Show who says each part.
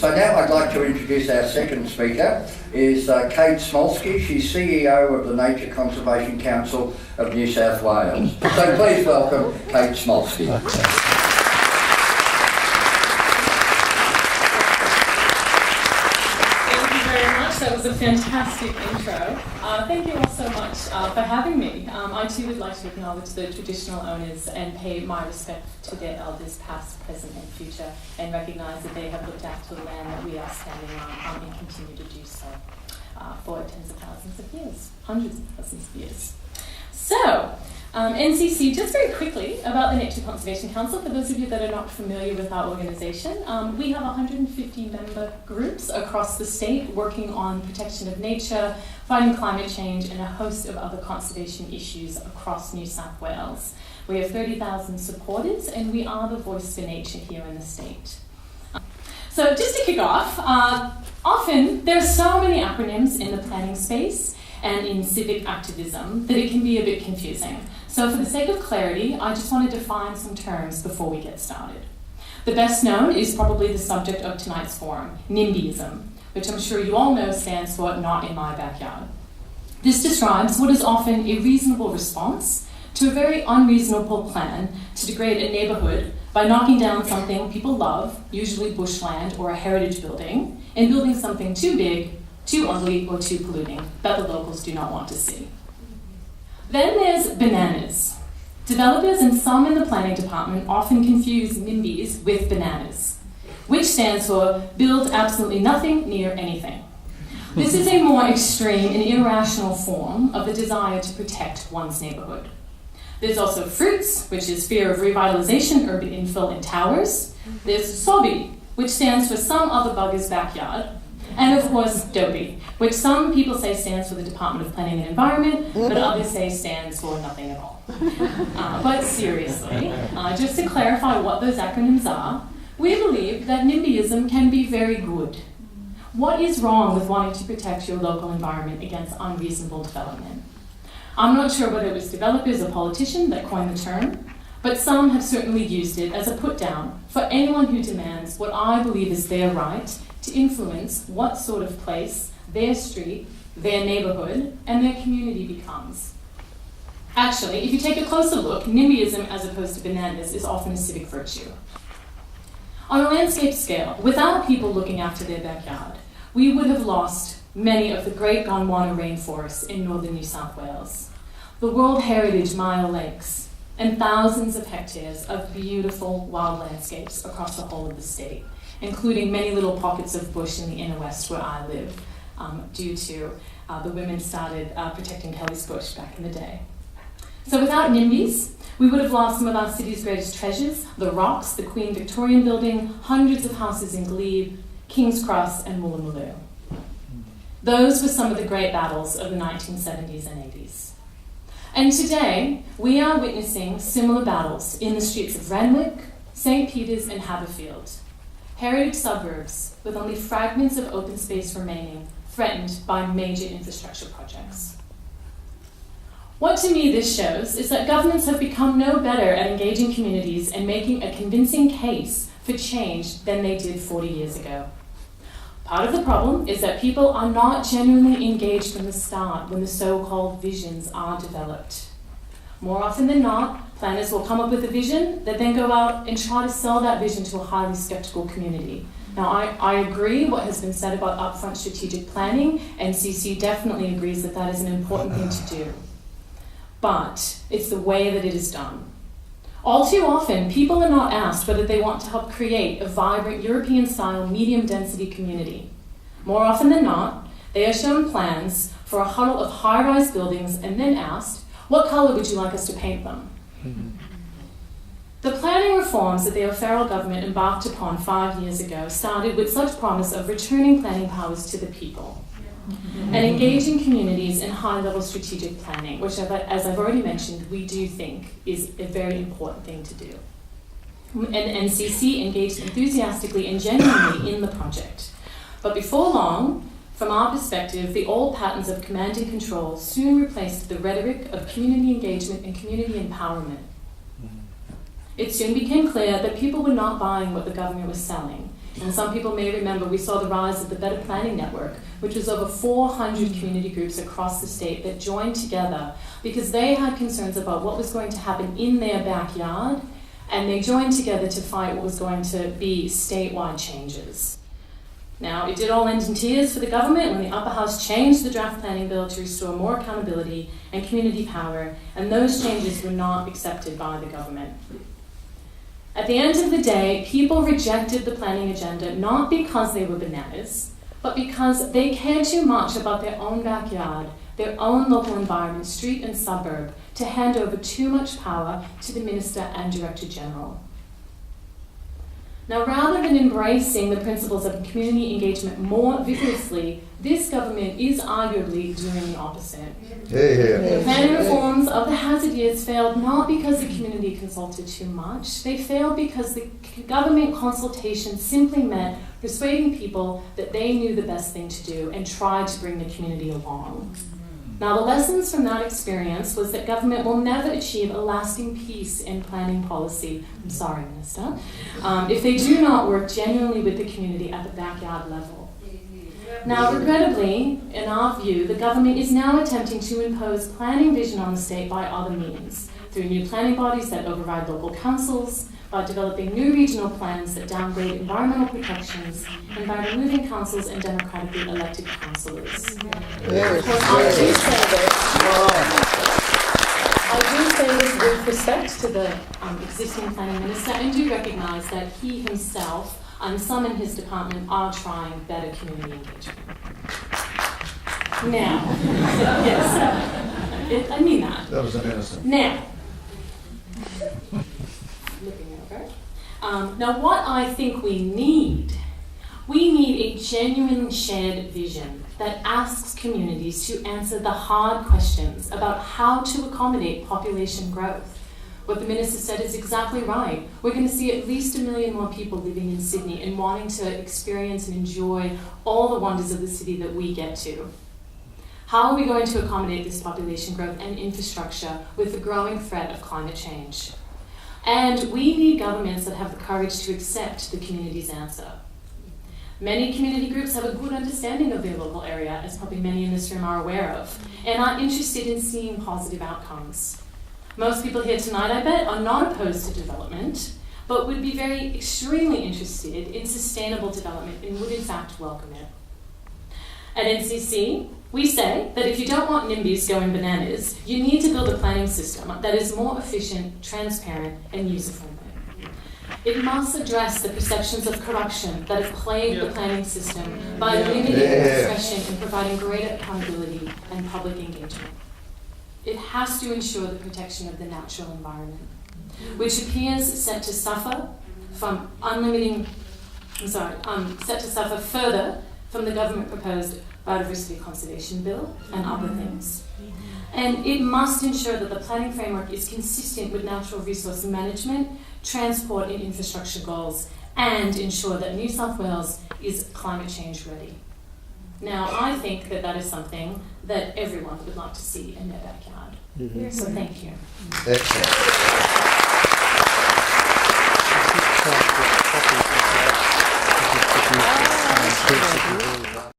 Speaker 1: So now I'd like to introduce our second speaker, is Kate Smolski. She's CEO of the Nature Conservation Council of New South Wales. So please welcome Kate Smolski.
Speaker 2: That was a fantastic intro. Thank you all so much for having me. I too would like to acknowledge the traditional owners and pay my respect to their elders past, present and future, and recognise that they have looked after the land that we are standing on and continue to do so for tens of thousands of years, hundreds of thousands of years. So, NCC, just very quickly about the Nature Conservation Council, for those of you that are not familiar with our organisation, we have 150 member groups across the state working on protection of nature, fighting climate change and a host of other conservation issues across New South Wales. We have 30,000 supporters and we are the voice for nature here in the state. So just to kick off, often there are so many acronyms in the planning space and in civic activism that it can be a bit confusing. So for the sake of clarity, I just want to define some terms before we get started. The best known is probably the subject of tonight's forum, Nimbyism, which I'm sure you all know stands for not in my backyard. This describes what is often a reasonable response to a very unreasonable plan to degrade a neighbourhood by knocking down something people love, usually bushland or a heritage building, and building something too big, too ugly, or too polluting that the locals do not want to see. Then there's bananas. Developers and some in the planning department often confuse NIMBYs with bananas, which stands for build absolutely nothing near anything. This is a more extreme and irrational form of the desire to protect one's neighbourhood. There's also fruits, which is fear of revitalisation, urban infill, and towers. There's sobby, which stands for some other bugger's backyard. And of course, dopey, which some people say stands for the Department of Planning and Environment, but others say stands for nothing at all. But seriously, just to clarify what those acronyms are, we believe that Nimbyism can be very good. What is wrong with wanting to protect your local environment against unreasonable development? I'm not sure whether it was developers or politicians that coined the term, but some have certainly used it as a put-down for anyone who demands what I believe is their right to influence what sort of place their street, their neighbourhood, and their community becomes. Actually, if you take a closer look, Nimbyism as opposed to bananas is often a civic virtue. On a landscape scale, without people looking after their backyard, we would have lost many of the great Gondwanean rainforests in northern New South Wales, the World Heritage Myall Lakes, and thousands of hectares of beautiful wild landscapes across the whole of the state, including many little pockets of bush in the inner west where I live, due to the women started protecting Kelly's bush back in the day. So without NIMBYs, we would have lost some of our city's greatest treasures, the rocks, the Queen Victorian building, hundreds of houses in Glebe, King's Cross and Wooloomooloo. Those were some of the great battles of the 1970s and 80s. And today, we are witnessing similar battles in the streets of Randwick, St. Peters and Haberfield, heritage suburbs with only fragments of open space remaining, threatened by major infrastructure projects. What to me this shows is that governments have become no better at engaging communities and making a convincing case for change than they did 40 years ago. Part of the problem is that people are not genuinely engaged from the start when the so-called visions are developed. More often than not, planners will come up with a vision that then go out and try to sell that vision to a highly skeptical community. Now, I agree what has been said about upfront strategic planning, and NCC definitely agrees that that is an important thing to do. But it's the way that it is done. All too often, people are not asked whether they want to help create a vibrant European-style medium-density community. More often than not, they are shown plans for a huddle of high-rise buildings and then asked, what colour would you like us to paint them? The planning reforms that the O'Farrell government embarked upon 5 years ago started with such promise of returning planning powers to the people and engaging communities in high-level strategic planning, which, as I've already mentioned, we do think is a very important thing to do. And NCC engaged enthusiastically and genuinely in the project. But before long, from our perspective, the old patterns of command and control soon replaced the rhetoric of community engagement and community empowerment. It soon became clear that people were not buying what the government was selling, And some people may remember we saw the rise of the Better Planning Network, which was over 400 community groups across the state that joined together because they had concerns about what was going to happen in their backyard, and they joined together to fight what was going to be statewide changes. Now, it did all end in tears for the government when the Upper House changed the draft planning bill to restore more accountability and community power, and those changes were not accepted by the government. At the end of the day, people rejected the planning agenda not because they were bananas, but because they cared too much about their own backyard, their own local environment, street and suburb, to hand over too much power to the Minister and Director General. Now, rather than embracing the principles of community engagement more vigorously, this government is arguably doing the opposite. The planning reforms of the hazard years failed not because the community consulted too much. They failed because the government consultation simply meant persuading people that they knew the best thing to do and tried to bring the community along. Now, the lessons from that experience was that government will never achieve a lasting peace in planning policy, I'm sorry, Minister, if they do not work genuinely with the community at the backyard level. Now, regrettably, in our view, the government is now attempting to impose planning vision on the state by other means, through new planning bodies that override local councils, by developing new regional plans that downgrade environmental protections, and by removing councils and democratically elected councillors. Of course, I do say this with respect to the existing planning minister, and do recognise that he himself and some in his department are trying better community engagement. Now, yes, I mean that.
Speaker 3: That was an innocent.
Speaker 2: Now, looking over. Now, what I think we need a genuine shared vision that asks communities to answer the hard questions about how to accommodate population growth. What the minister said is exactly right. We're going to see at least 1 million more people living in Sydney and wanting to experience and enjoy all the wonders of the city that we get to. How are we going to accommodate this population growth and infrastructure with the growing threat of climate change? And we need governments that have the courage to accept the community's answer. Many community groups have a good understanding of their local area, as probably many in this room are aware of, and are interested in seeing positive outcomes. Most people here tonight, I bet, are not opposed to development, but would be extremely interested in sustainable development and would in fact welcome it. At NCC, we say that if you don't want NIMBYs going bananas, you need to build a planning system that is more efficient, transparent, and user-friendly. It must address the perceptions of corruption that have plagued the planning system by limiting discretion and providing greater accountability and public engagement. It has to ensure the protection of the natural environment, which appears set to suffer further from the government-proposed biodiversity conservation bill and other things. And it must ensure that the planning framework is consistent with natural resource management, transport and infrastructure goals, and ensure that New South Wales is climate change ready. Now, I think that that is something that everyone would like to see in their backyard. Mm-hmm. So thank you.
Speaker 3: Excellent.